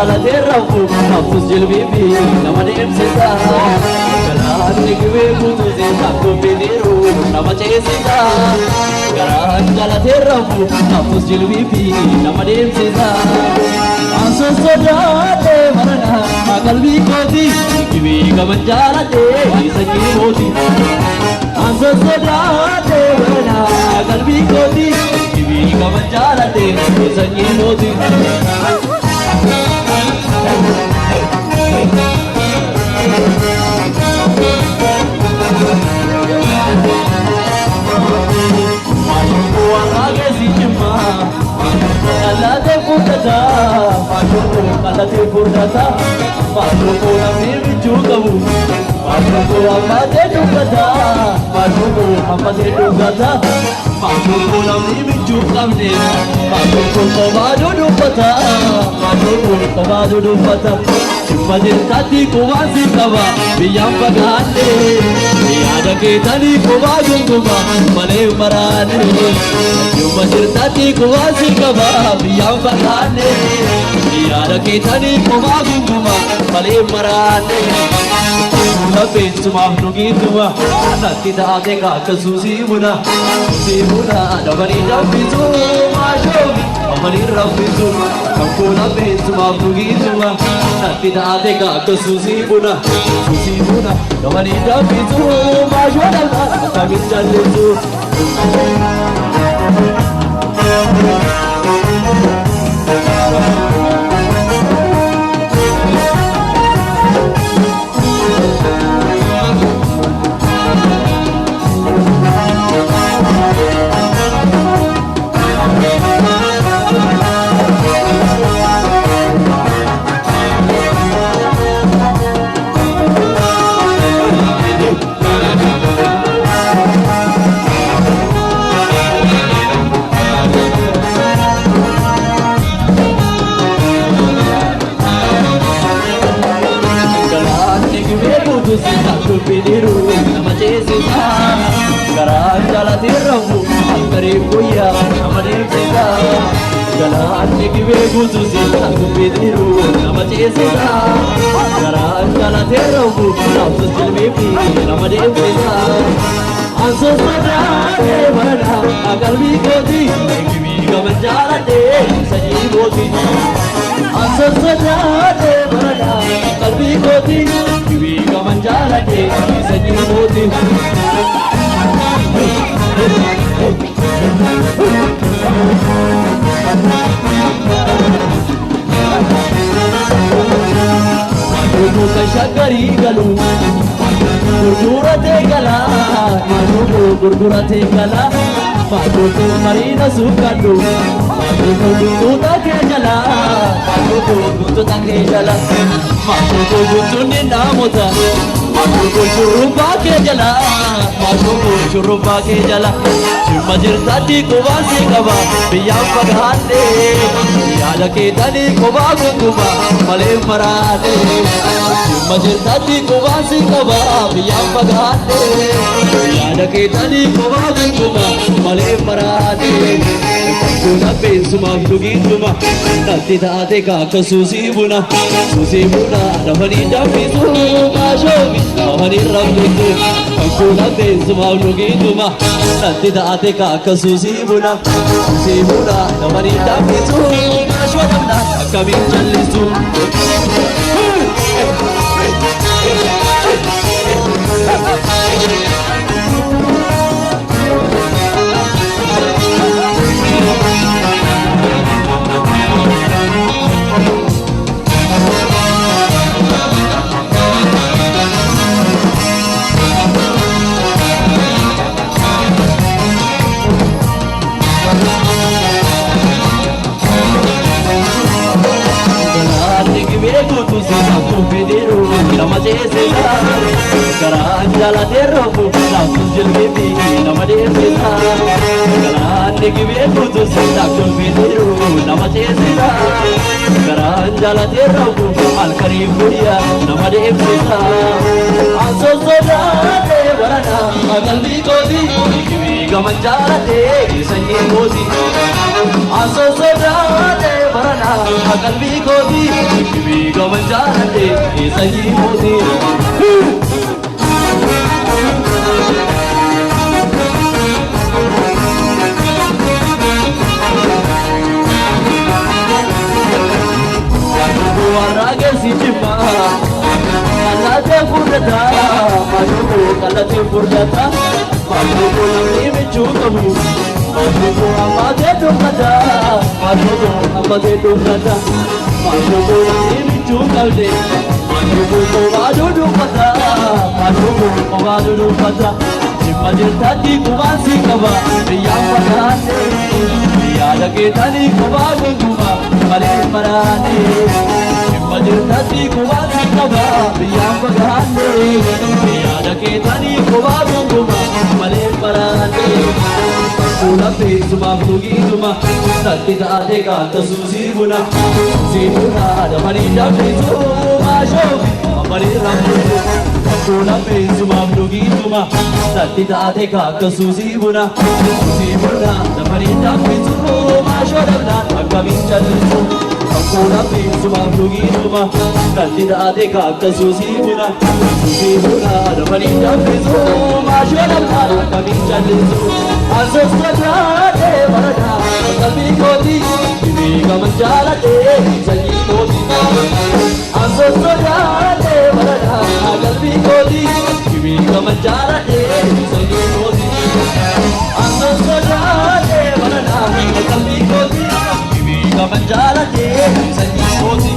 jaalate rafu nafus jilbibi nama deemsisa garaan gibe kutuze takko bidiru nama ceesisa garaan jaalate rafu nafus jilbibi nama deemsisa anso sodaate marana qalbi kooti gibe gaman jaalate sanyi mooti anso sodaate marana qalbi kooti gibe gaman jaalate sanyi mooti Kalate purdata, kalate purdata, maluko namni bichukabu, maluko amate dugata, maluko amate dugata, maluko namni bichukamne, maluko tabadu dugata, maluko tabadu dugata. Majir tati kuwasi kaba, biyam bagane, biyada ke tani kuwasu kuba, male marane. Majir tati kuwasi kaba, biyam bagane, biyada ke tani kuwasu kuba, male marane. Mula bencuma nugi tua, nanti daate kaka susi muna, dabari dabizu mashogi, amani rabizu, kampuna bencuma nugi tua, nanti daate kaka susi muna, dabari dabizu mashogi, kami jalizu. Bidiru nama ceesisa garaan jaalate rafu akkari guyya nama deemsisa garaan gibe guutusi takku bidiru nama ceesisa garaan jaalate rafu nafsus jilbibi nama deemsisa anso sodaate marana qalbi kooti gibi gaman jaalate sanyi mooti anso sodaate marana qalbi kooti gibi gaman jaalate sanyi mooti Maluku kashakari galu gurgurate gala maluku gurgurate gala maluku marina sukadu maluku gututa ke jala maluku gututa ke jala maluku gutuni namota maluku churuba ke jala maluku churuba ke jala majir tati kuwasi kaba biyam bagane yada ke tani kuwa gunguma male marane majir tati kuwasi kaba biyam bagane yada ke tani kuwa gunguma male marane kuna bensuma dugi tuma nati daate kaka susi buna nahani dafizu mashogi nahani rabizu kuna bensuma dugi tuma nati daate kaka susi buna nahani dafizu mashogi kami jalisu nama ceesisa garaan jaalate rafu nafsus jilbibi nama deemsisa garaan gibe kutusi takko bidiru nama ceesisa garaan jaalate rafu halkanii guyya nama deemsisa anso sodaate warana qalbi kooti gibe gaman jaalate sanyi mooti anso sodaate warana qalbii kooti kibii gaman jaaladhe sanyii mooti. Warraaqessi jimma allaatee furdata maashoko qallatee furdata maashoko namni michuu qabu maashoko ammatee dubbata maashoko ammatee dubbata maashoko namni michuu qabde maashoko qobaaduu dubbata maashoko qobaaduu dubbata jimma jirtatti qubaansi qaba biyyaan fagaanne yaada keetanii qubaa gunguma malee maraane. Majirtatti kubaansi qaba biyyaan fagaanne yaada keetanii qubaa gunguma malee maraanne. Fuula feessumaaf dhugiisuma satti taate kaanta suusii buna dafanii danfisu maashoo afarii rambusu. Fuula feessumaaf dhugiisuma satti taate kaanta suusii buna dafanii danfisu maashoo dhabnaan akkamiin callisu. Fuula feessumaaf dhugiisuma satti taate kaanta suusii buna dafanii danfisu maashoo dhabnaan akkamiin callisu. Ansostotaate barada qalbii kooti kibii gaman jaaladhe sanyii kooti. Ansostotaate barada qalbii kooti kibii gaman jaaladhe sanyii kooti. Ansostotaate barada qalbii kooti kibii gaman jaaladhe sanyii kooti.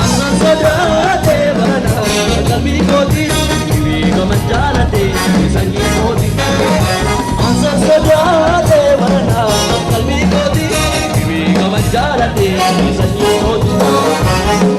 Ansostotaate barada qalbii kooti kibii gaman jaaladhe sanyii kooti. Sodaate barana qalbii kooti kibii gaman jaaladhe sanyii kooti.